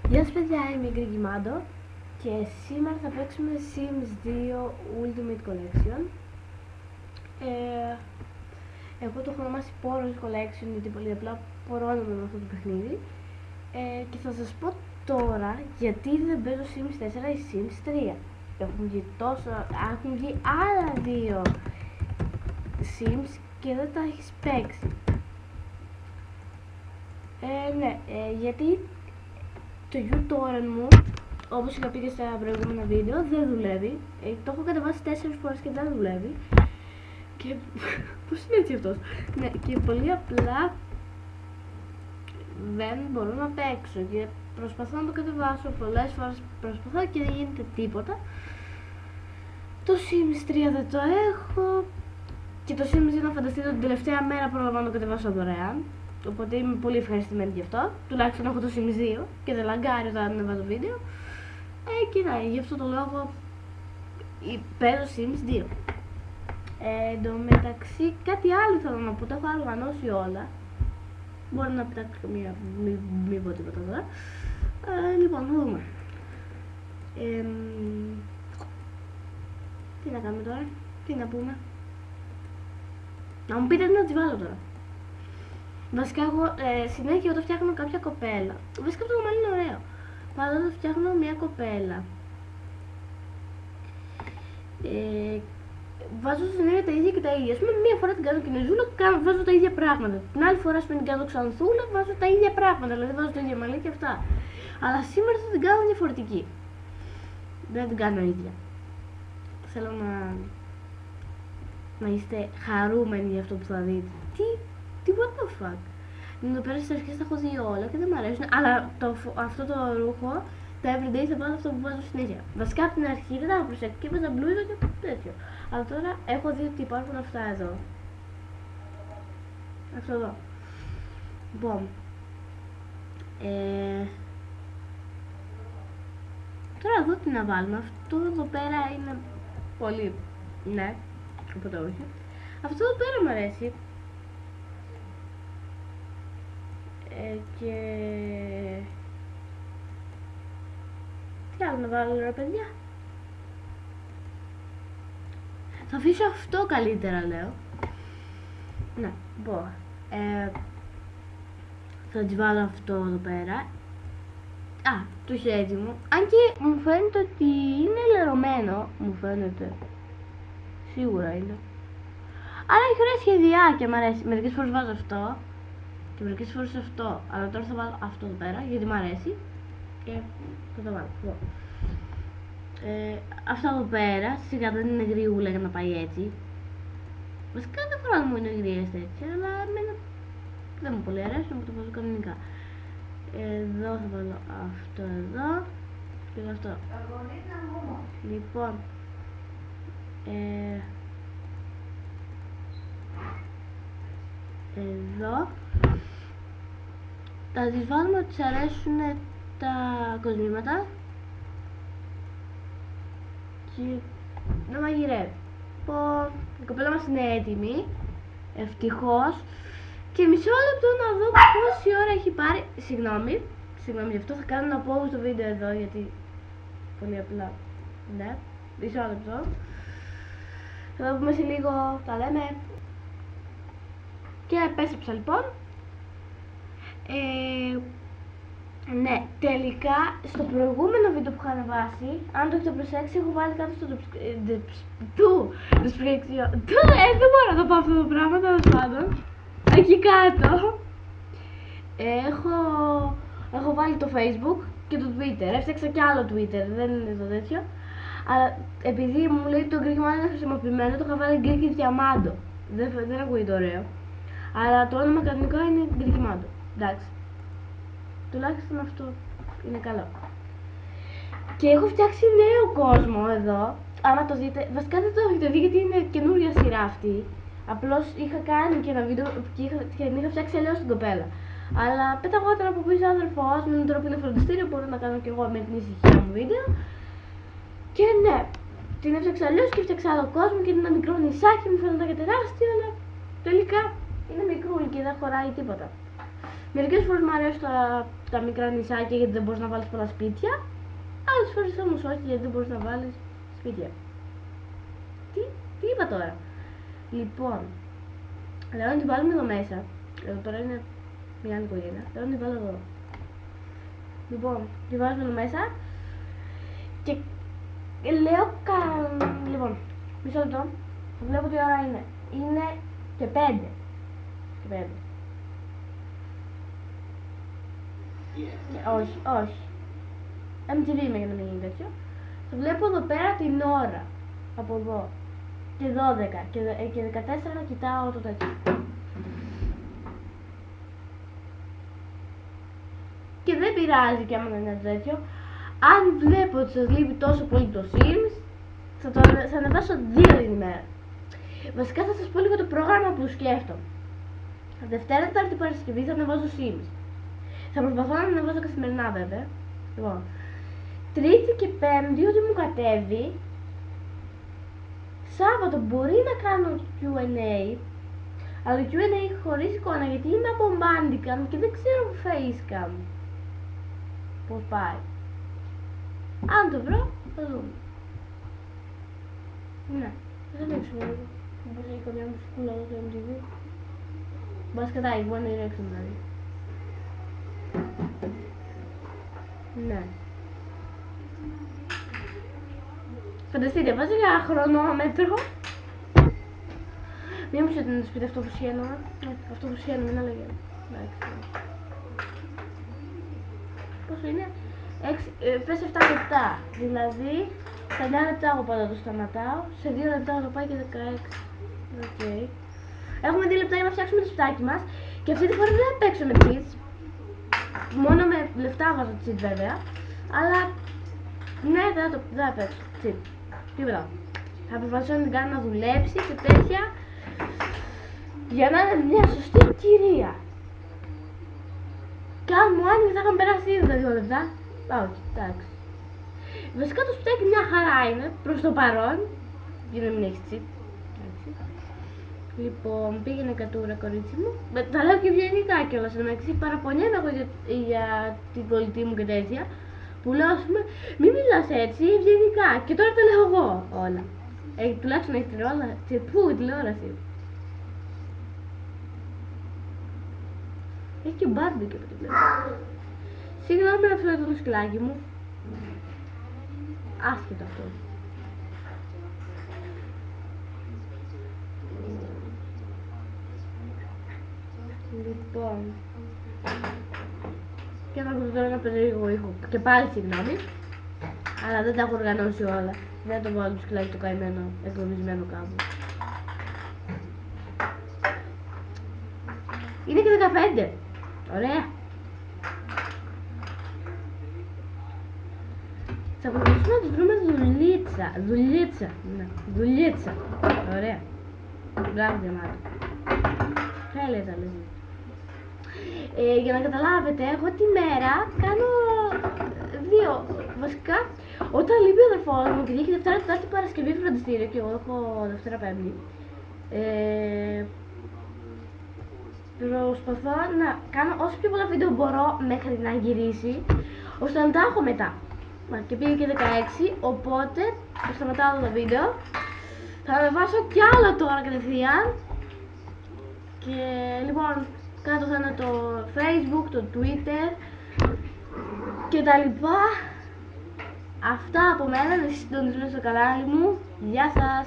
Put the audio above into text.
Γεια σας παιδιά, είμαι η Γκρίκη Μάντο και σήμερα θα παίξουμε Sims 2 Ultimate Collection. Εγώ το έχω ονομάσει Poros Collection γιατί πολύ απλά πορώνουνε με αυτό το παιχνίδι. Και θα σας πω τώρα γιατί δεν παίζω Sims 4 ή Sims 3. Έχουν βγει άλλα δύο Sims και δεν τα έχεις παίξει. Γιατί το uTorrent μου, όπως είχα πει και στα προηγούμενα βίντεο, δεν δουλεύει. Το έχω κατεβάσει 4 φορές και δεν δουλεύει. Και πώς είναι έτσι αυτός? Ναι, και πολύ απλά δεν μπορώ να παίξω και προσπαθώ να το κατεβάσω πολλές φορές, προσπαθώ και δεν γίνεται τίποτα. Το Sims 3 δεν το έχω και το Sims 2 να φανταστείτε την τελευταία μέρα πρόλαβα να το κατεβάσω δωρεάν. Οπότε είμαι πολύ ευχαριστημένη γι' αυτό. Τουλάχιστον έχω το Sims 2 και δεν λαγκάρει όταν ανεβάζω βίντεο. Και ναι, γι' αυτό το λόγο παίζω Sims 2. Εν τω μεταξύ κάτι άλλο θέλω να πω, τα έχω οργανώσει όλα. Μπορεί να πετάξω καμία, μην πω τίποτα τώρα. Λοιπόν, θα δούμε. Τι να κάνουμε τώρα, τι να πούμε? Να μου πείτε τι να τις βάλω τώρα. Βασικά εγώ συνέχεια όταν φτιάχνω κάποια κοπέλα, βασικά αυτό το κομμάτι είναι ωραίο. Πάντα όταν φτιάχνω μια κοπέλα, βάζω συνέχεια τα ίδια και τα ίδια. Ας πούμε μία φορά την κάνω κινεζούλα, βάζω τα ίδια πράγματα. Την άλλη φορά την κάνω ξανθούλα, βάζω τα ίδια πράγματα, δηλαδή βάζω το ίδιο μαλλί και αυτά. Αλλά σήμερα θα την κάνω διαφορετική. Δεν την κάνω ίδια. Θέλω να είστε χαρούμενοι για αυτό που θα δείτε. Τι what the fuck? Εδώ πέρα στις αρχές τα έχω δει όλα και δεν μου αρέσουν, αλλά αυτό το ρούχο, τα everyday θα βάλω αυτό που βάζω συνέχεια. Βασικά από την αρχή δεν τα έχω προσέξει και έβαζα μπλούζα και τέτοιο. Αλλά τώρα έχω δει ότι υπάρχουν αυτά εδώ. Αυτό εδώ. Λοιπόν. Τώρα εδώ τι να βάλουμε. Αυτό εδώ πέρα είναι πολύ, ναι, οπότε όχι. Αυτό εδώ πέρα μου αρέσει. Και τι άλλο να βάλω ρε παιδιά? Θα αφήσω αυτό καλύτερα λέω. Ναι, μπορώ. Θα τις βάλω αυτό εδώ πέρα. Το χέρι μου. Αν και μου φαίνεται ότι είναι λερωμένο. Μου φαίνεται. Σίγουρα είναι. Αλλά έχει ωραία σχεδιάκια, μ' αρέσει. Μερικές φορές βάζω αυτό και μερικές φορές αυτό, αλλά τώρα θα βάλω αυτό εδώ πέρα γιατί μου αρέσει και θα το βάλω. Αυτό εδώ πέρα σιγά δεν είναι γριούλα για να πάει έτσι. Βασικά δεν φορά μου είναι γριές έτσι, αλλά εμένα δεν μου πολύ αρέσει, να το βάζω κανονικά. Εδώ θα βάλω αυτό εδώ και αυτό. Λοιπόν, εδώ θα τις βάλουμε ότι τις αρέσουν τα κοσμήματα και να μαγειρεύει. Λοιπόν, η κοπέλα μας είναι έτοιμη, ευτυχώς. Και μισό λεπτό να δω πόση ώρα έχει πάρει. Συγγνώμη γι' αυτό, θα κάνω ένα pause στο βίντεο εδώ γιατί πολύ απλά, ναι, μισό λεπτό. Θα το πούμε σε λίγο, τα λέμε. Και επέστρεψα λοιπόν. Ναι, τελικά στο προηγούμενο βίντεο που είχα ανεβάσει, αν το έχετε προσέξει, έχω βάλει κάτω στο description. Δεν μπορώ να το πω αυτό το πράγμα, τέλος πάντων. Εκεί κάτω έχω βάλει το Facebook και το Twitter. Έφτιαξα και άλλο Twitter, δεν είναι το τέτοιο. Αλλά επειδή μου λέει το Greek Mando είναι χρησιμοποιημένο, το είχα βάλει Greek Diamando. Δεν ακούγεται ωραίο. Αλλά το όνομα κανονικό είναι Greek Mando. Εντάξει. Τουλάχιστον αυτό είναι καλό. Και έχω φτιάξει νέο κόσμο εδώ. Άμα το δείτε, βασικά δεν το έχετε δει γιατί είναι καινούρια σειρά αυτή. Απλώς είχα κάνει και ένα βίντεο και την είχα φτιάξει αλλιώς την κοπέλα. Αλλά πέταγόταν από πίσω αδερφός με έναν τρόπο είναι φροντιστήριο, μπορώ να κάνω και εγώ με την ησυχία μου βίντεο. Και ναι, την έφτιαξα αλλιώς και έφτιαξα άλλο κόσμο και είναι ένα μικρό νησάκι, μου φαίνονταν και τεράστιο, αλλά τελικά είναι μικρούλι και δεν χωράει τίποτα. Μερικές φορές μου αρέσει τα μικρά νησάκια γιατί δεν μπορείς να βάλεις πολλά σπίτια. Άλλες φορές όμως όχι, γιατί δεν μπορείς να βάλεις σπίτια. Τι είπα τώρα? Λοιπόν, λέω να την βάλουμε εδώ μέσα. Εδώ τώρα είναι μια νοικογένεια. Λέω να την βάλω εδώ. Λοιπόν, την βάζουμε εδώ μέσα. Και λέω λοιπόν, μισό λεπτό. Βλέπω τι ώρα είναι. Είναι και 5. Όχι. MTV είμαι για να μην γίνει τέτοιο. Θα βλέπω εδώ πέρα την ώρα. Από εδώ. Και 12 και 14 να κοιτάω το τέτοιο. Και δεν πειράζει και άμα δεν είναι τέτοιο. Αν βλέπω ότι σας λείπει τόσο πολύ το Sims, θα ανεβάσω 2 την ημέρα. Βασικά θα σας πω λίγο το πρόγραμμα που σκέφτομαι. Δευτέρα, Τετάρτη, Παρασκευή θα ανεβάζω Sims. Θα προσπαθώ να ανεβάζω καθημερινά βέβαια. Λοιπόν, Τρίτη και Πέμπτη ό,τι μου κατέβει. Σάββατο μπορεί να κάνω Q&A, αλλά Q&A χωρίς εικόνα γιατί είμαι από Bandicam και δεν ξέρω Facecam πώς πάει. Αν το βρω, θα δούμε. Ναι, θα ανοίξουμε λίγο. Πώς έχει καμιά μουσικούλα εδώ στο MTV. Μπας κατάει, μπορεί να ηρέξουμε δηλαδή. Ναι. Φανταστείτε, βάζει ένα χρονόμετρο. Μην μου ότι είναι το σπίτι αυτό που σχένω. Αυτό που σχένω, μην έλεγε. Πόσο είναι? Πες 7 λεπτά. Δηλαδή, στα 9 λεπτά εγώ πάντα το σταματάω. Σε 2 λεπτά θα πάει και 16. Οκ. Έχουμε 2 λεπτά για να φτιάξουμε το σπιτάκι μας. Και αυτή τη φορά δεν θα παίξω με cheats. Μόνο με λεφτά βάζω cheat βέβαια. Αλλά, ναι, δεν θα παίξω cheat. Τίποτα. Θα προσπαθήσω να την κάνω να δουλέψει και τέτοια για να είναι μια σωστή κυρία. Κι αν μου άνοιγε θα είχαν περάσει ήδη τα 2 λεπτά. Όχι, εντάξει. Βασικά το σπιτάκι μια χαρά είναι προς το παρόν. Για να μην έχεις τσιτ. Λοιπόν, πήγαινε κατούρα κορίτσι μου. Τα λέω και ευγενικά κιόλας. Εντάξει, παραπονιέμαι εγώ για την κολλητή μου και τέτοια. Που λέω ας πούμε, μην μιλάς έτσι, ευγενικά. Και τώρα τα λέω εγώ όλα. Τουλάχιστον έχει τηλεόραση. Πού η τηλεόραση. Έχει και μπάρμπι και από την πλευρά. Συγγνώμη αυτό εδώ το σκυλάκι μου. Άσχετο αυτό. Λοιπόν. Και θα ακούσω τώρα ένα περίεργο ήχο. Και πάλι συγγνώμη. Αλλά δεν τα έχω οργανώσει όλα. Δεν το βάλω το σκυλάκι το καημένο, εγκλωβισμένο κάπου. Είναι και 15. Ωραία. Θα προσπαθήσουμε να τους βρούμε δουλίτσα. Ναι, δουλίτσα. Ωραία. Μπράβο γεμάτο. Τέλεια τα λες. Για να καταλάβετε, εγώ τη μέρα κάνω 2. Βασικά, όταν λείπει ο αδερφός μου, επειδή έχει Δευτέρα, Τετάρτη, Παρασκευή φροντιστήριο και εγώ έχω Δευτέρα, Πέμπτη, προσπαθώ να κάνω όσο πιο πολλά βίντεο μπορώ μέχρι να γυρίσει, ώστε να τα έχω μετά. Και πήγε και 16, οπότε θα σταματάω το βίντεο. Θα ανεβάσω κι άλλο τώρα κατευθείαν. Και λοιπόν, κάτω θα είναι το Facebook, το Twitter και τα λοιπά. Αυτά από μένα, να είστε συντονισμένοι στο κανάλι μου. Γεια σας!